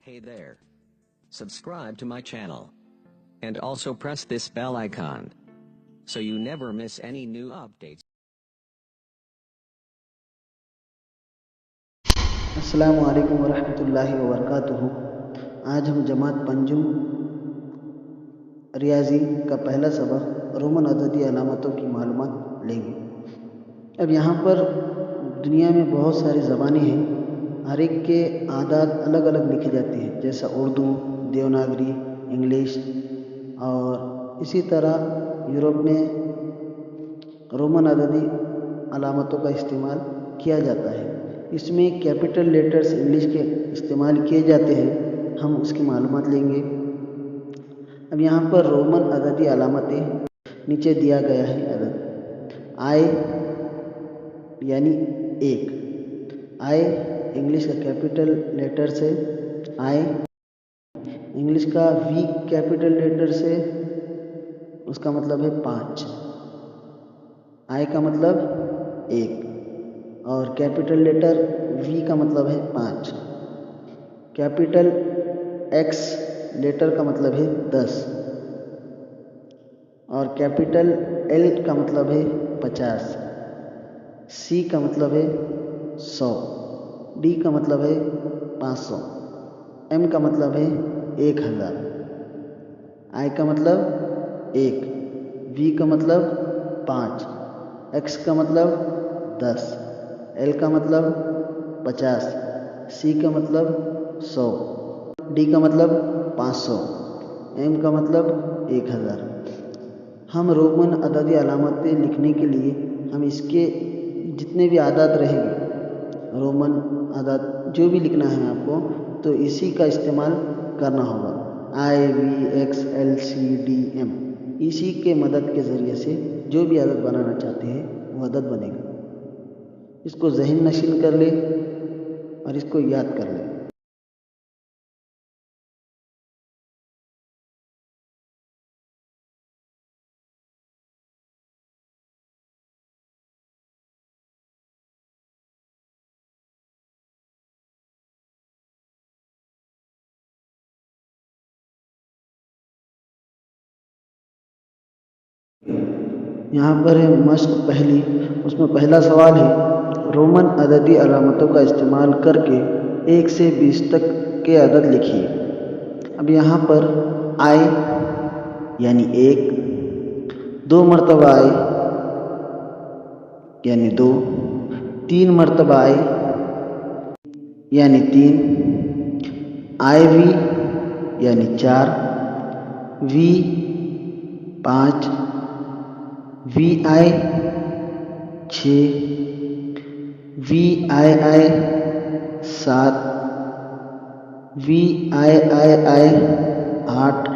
Hey there. Subscribe to my channel. And also press this bell icon. So you never miss any new updates. अस्सलामु अलैकुम वरहमतुल्लाहि वबरकातुहू। आज हम जमात पंजुम रियाजी का पहला सबक रोमन अददी अलामतों की मालूमात लेंगे। अब यहाँ पर दुनिया में बहुत सारी ज़बानें हैं, हर एक के आदात अलग अलग लिखी जाती है, जैसा उर्दू, देवनागरी, इंग्लिश, और इसी तरह यूरोप में रोमन अददी अलामतों का इस्तेमाल किया जाता है। इसमें कैपिटल लेटर्स इंग्लिश के इस्तेमाल किए जाते हैं, हम उसकी मालूमात लेंगे। अब यहाँ पर रोमन अददी अलामतें नीचे दिया गया है अदद। आई यानी एक, आई इंग्लिश का कैपिटल लेटर से आई, इंग्लिश का वी कैपिटल लेटर से उसका मतलब है 5, आई का मतलब 1 और कैपिटल लेटर वी का मतलब है 5। कैपिटल एक्स लेटर का मतलब है 10 और कैपिटल एल का मतलब है 50, सी का मतलब है 100, डी का मतलब है 500, एम का मतलब है 1000, आई का मतलब 1, वी का मतलब 5, एक्स का मतलब 10, एल का मतलब 50, सी का मतलब 100, डी का मतलब 500, एम का मतलब 1000। हम रोमन अददी अलामतें लिखने के लिए हम इसके जितने भी आदात रहेंगे, रोमन आदात जो भी लिखना है आपको, तो इसी का इस्तेमाल करना होगा। I, V, X, L, C, D, M, इसी के मदद के ज़रिए से जो भी आदत बनाना चाहते हैं वो आदत बनेगा। इसको ज़हन नशीन कर ले और इसको याद कर ले। यहाँ पर है मश्क पहली, उसमें पहला सवाल है रोमन अददी अलामतों का इस्तेमाल करके 1 से 20 तक के अदद लिखिए। अब यहाँ पर आई यानी 1, 2 मरतबा आई यानी 2, 3 मरतबा आई यानी 3, आई वी यानी 4, V 5, V I 6, V I 7, V I 8,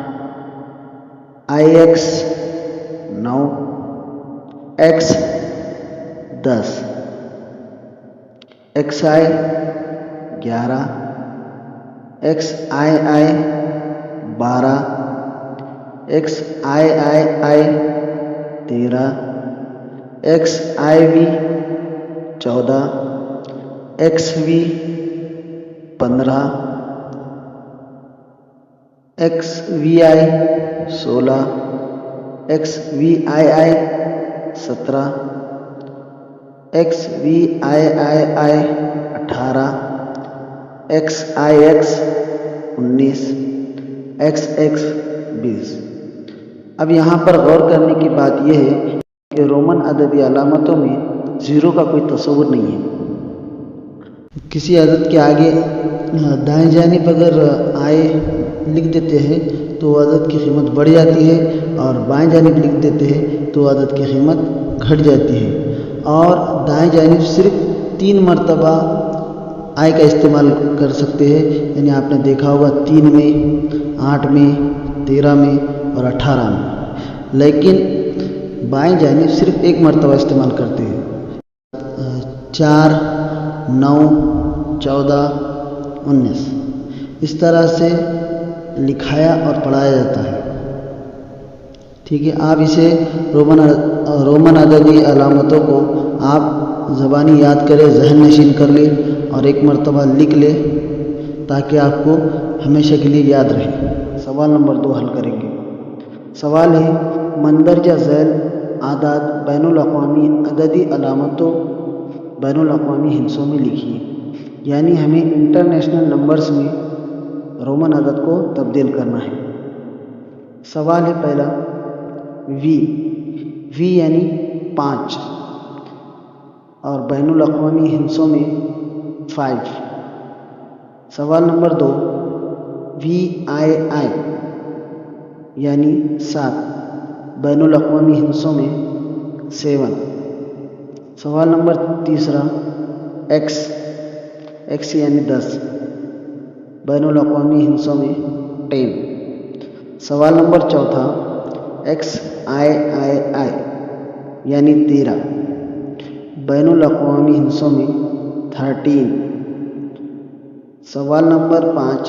I X 9, X 10, X I 11, X I 12, X I 13, X I V 14, X V 15, X V I 16, X V I 17, X V I 18, X I X 19, X X 20। अब यहाँ पर गौर करने की बात यह है कि Roman अददी अलामतों में ज़ीरो का कोई तस्वुर नहीं है। किसी अदद के आगे दाएं जानिब अगर आए लिख देते हैं तो अदद की कीमत बढ़ जाती है, और बाएं जानिब लिख देते हैं तो अदद की कीमत घट जाती है। और दाएं जानिब सिर्फ 3 मरतबा आय का इस्तेमाल कर सकते हैं, यानी आपने देखा होगा 3 में, 8 में, 13 में और 18 में, लेकिन बाएं जानिब सिर्फ 1 मरतबा इस्तेमाल करते हैं। 4, 9, 14, 19 इस तरह से लिखाया और पढ़ाया जाता है। ठीक है, आप इसे रोमन अददी अलामतों को आप ज़बानी याद करें, ज़हन नशीन कर ले और 1 मरतबा लिख ले, ताकि आपको ہمیشہ کے لیے یاد رہے۔ سوال نمبر 2 حل کریں گے۔ سوال ہے مندرجہ ذیل اعداد بین الاقوامی عددی علامتوں بین الاقوامی ہندسوں میں لکھیے، یعنی ہمیں انٹرنیشنل نمبرز میں رومن عدد کو تبدیل کرنا ہے۔ سوال ہے پہلا وی یعنی 5 اور بین الاقوامی ہندسوں میں 5۔ سوال نمبر 2 VII یعنی 7 بین الاقوامی ہندسوں میں 7۔ سوال نمبر 3 X یعنی 10 بین الاقوامی ہندسوں میں 10۔ سوال نمبر 4 XIII یعنی 13 بین الاقوامی ہندسوں میں 13۔ سوال نمبر 5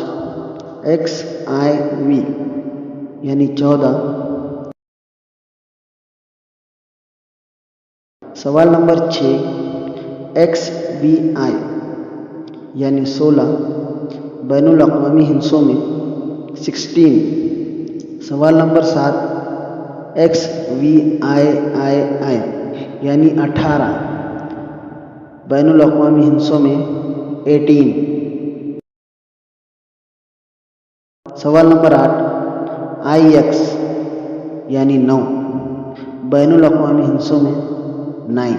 XIV یعنی 14۔ سوال نمبر 6 XVI یعنی 16 بین الاقوامی ہندسوں میں 16۔ سوال نمبر 7 XVIII یعنی 18 بین الاقوامی ہندسوں میں 18۔ سوال نمبر 8 IX یعنی 9 بین الاقوامی ہندسوں میں 9۔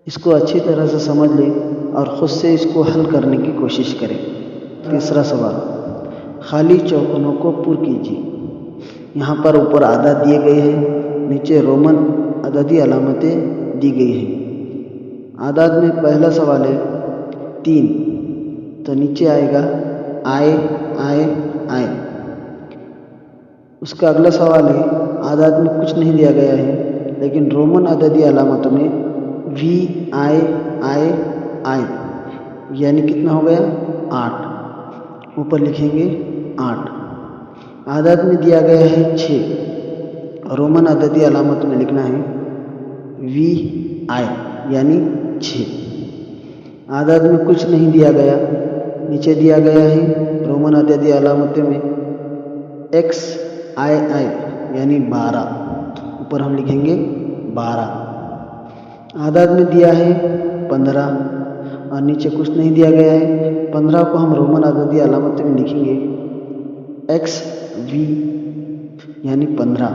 اس کو اچھی طرح سے سمجھ لیں اور خود سے اس کو حل کرنے کی کوشش کریں۔ تیسرا سوال خالی چوکونوں کو پر کیجیے۔ یہاں پر اوپر اعداد دیے گئے ہیں، نیچے رومن عددی علامتیں دی گئی ہیں۔ اعداد میں پہلا سوال ہے 3، تو نیچے آئے گا I۔ اس کا اگلا سوال ہے اعداد میں کچھ نہیں دیا گیا ہے، لیکن رومن عددی علامتوں میں VIII یعنی کتنا ہو گیا 8، اوپر لکھیں گے 8۔ اعداد میں دیا گیا ہے 6، رومن عددی علامتوں میں لکھنا ہے VI یعنی 6۔ اعداد میں کچھ نہیں دیا گیا، نیچے دیا گیا ہے رومن عددی علامتوں میں XII یعنی 12، اوپر ہم لکھیں گے 12۔ اعداد میں دیا ہے 15 اور نیچے کچھ نہیں دیا گیا ہے، 15 کو ہم رومن عددی علامتوں میں لکھیں گے XV یعنی 15۔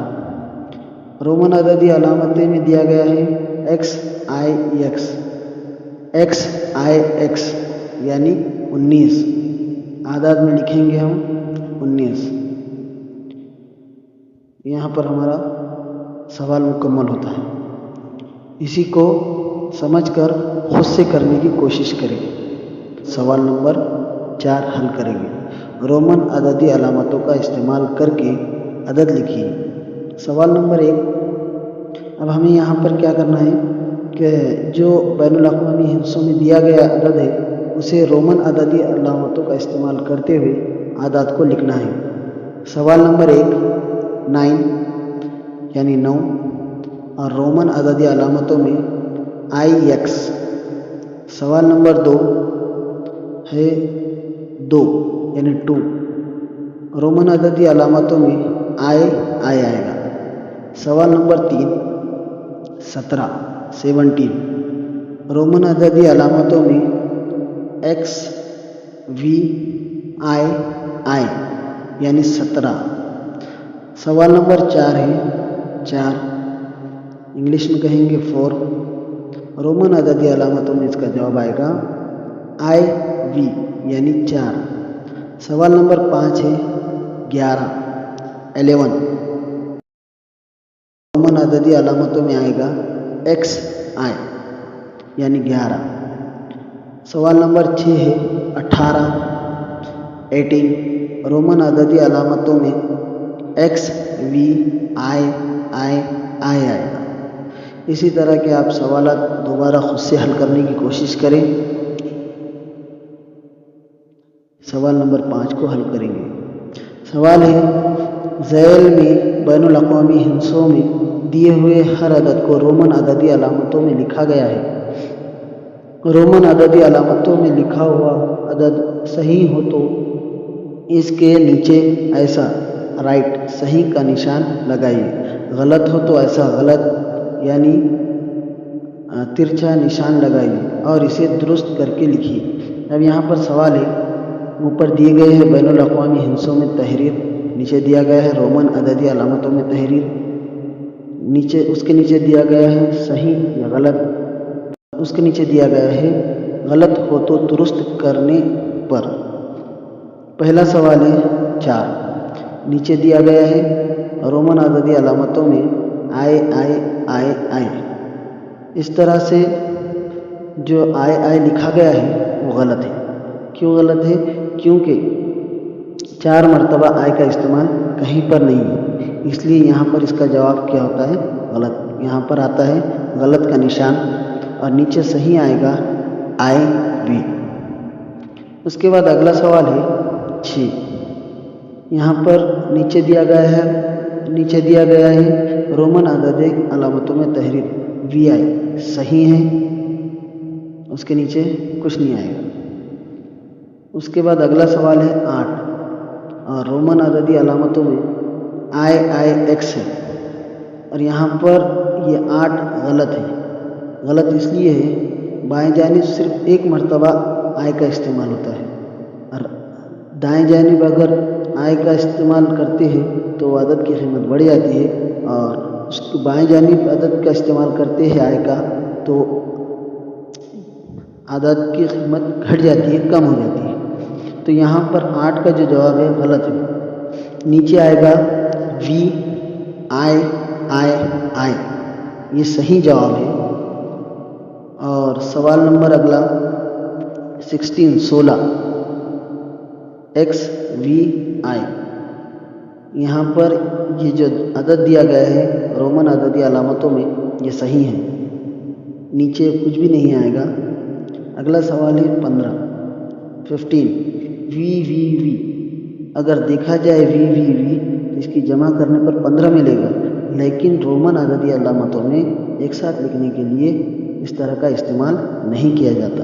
رومن عددی علامتیں میں دیا گیا ہے XIX یعنی 19، اعداد میں لکھیں گے ہم 19۔ یہاں پر ہمارا سوال مکمل ہوتا ہے۔ اسی کو سمجھ کر خود سے کرنے کی کوشش کریں۔ سوال نمبر 4 حل کریں گے۔ رومن عددی علامتوں کا استعمال کر کے عدد لکھیے۔ سوال نمبر 1، اب ہمیں یہاں پر کیا کرنا ہے کہ جو بین الاقوامی ہندسوں میں دیا گیا عدد ہے اسے رومن عددی علامتوں کا استعمال کرتے ہوئے اعداد کو لکھنا ہے۔ سوال نمبر 1 9 یعنی 9 اور رومن عددی علامتوں میں IX۔ سوال نمبر 2 ہے 2 یعنی 2، رومن عددی علامتوں میں I آئے گا۔ سوال نمبر 3 17 رومن عددی علامتوں میں XVII یعنی 17۔ سوال نمبر 4 ہے 4، انگلش میں کہیں گے 4، رومن عددی علامتوں میں اس کا جواب آئے گا IV یعنی 4۔ سوال نمبر 5 ہے 11 رومن عددی علامتوں میں آئے گا XI یعنی 11۔ سوال نمبر 6 ہے 18 رومن عددی علامتوں میں XVII آئے گا۔ اسی طرح کے آپ سوالات دوبارہ خود سے حل کرنے کی کوشش کریں۔ سوال نمبر 5 کو حل کریں گے۔ سوال ہے ذیل میں بین الاقوامی ہندسوں میں دیے ہوئے ہر عدد کو رومن عددی علامتوں میں لکھا گیا ہے۔ रोमन अददी अलामतों में लिखा हुआ अदद सही हो तो इसके नीचे ऐसा राइट सही का निशान लगाइए, गलत हो तो ऐसा गलत यानी तिरछा निशान लगाइए और इसे दुरुस्त करके लिखिए। अब यहाँ पर सवाल है, ऊपर दिए गए हैं बैनुल अक़वामी हिंसों में तहरीर, नीचे दिया गया है रोमन अददी अलामतों में तहरीर, नीचे उसके नीचे दिया गया है सही या गलत, उसके नीचे दिया गया है गलत हो तो दुरुस्त करने पर। पहला सवाल है 4, नीचे दिया गया है रोमन अददी अलामतों में आए आए आए आए, इस तरह से जो आए आए लिखा गया है वो गलत है। क्यों गलत है? क्योंकि 4 मरतबा आय का इस्तेमाल कहीं पर नहीं है, इसलिए यहाँ पर इसका जवाब क्या होता है? गलत। यहाँ पर आता है गलत का निशान और नीचे सही आएगा आय भी। उसके बाद अगला सवाल है 6, यहाँ पर नीचे दिया गया है रोमन अददी अलामतों में तहरीर VI सही है, उसके नीचे कुछ नहीं आएगा। उसके बाद अगला सवाल है 8, और रोमन अददी अलामतों में IIX है और यहाँ पर ये 8 गलत है। गलत इसलिए है, बाएं जानिब सिर्फ एक मरतबा आय का इस्तेमाल होता है और दाएं जानिब अगर आय का इस्तेमाल करते हैं तो अदद की कीमत बढ़ जाती है, और उसकी बाएं जानिब अदद का इस्तेमाल करते हैं आय का तो अदद की कीमत घट जाती है, कम हो जाती है। तो यहाँ पर 8 का जो जवाब है गलत है। नीचे आएगा VI, ये सही जवाब है। और सवाल नंबर अगला 16 XVI, यहाँ पर ये जो अदद दिया गया है रोमन अददी अलामतों में ये सही है, नीचे कुछ भी नहीं आएगा। अगला सवाल है 15 VVV, अगर देखा जाए VVV तो इसकी जमा करने पर 15 मिलेगा, लेकिन रोमन अददी अलामतों में एक साथ लिखने के लिए इस तरह का इस्तेमाल नहीं किया जाता,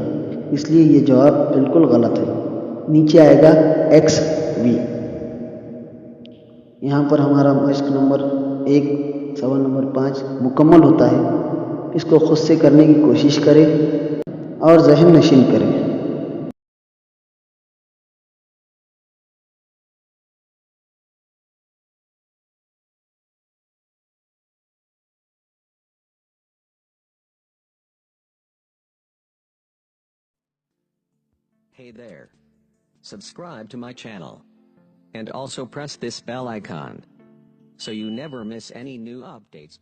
इसलिए ये जवाब बिल्कुल गलत है। नीचे आएगा XV। यहाँ पर हमारा मश्क नंबर 1 सवाल नंबर 5 मुकम्मल होता है। इसको खुद से करने की कोशिश करें और ज़हन नशीन करें। Hey there. Subscribe to my channel. And also press this bell icon, so you never miss any new updates.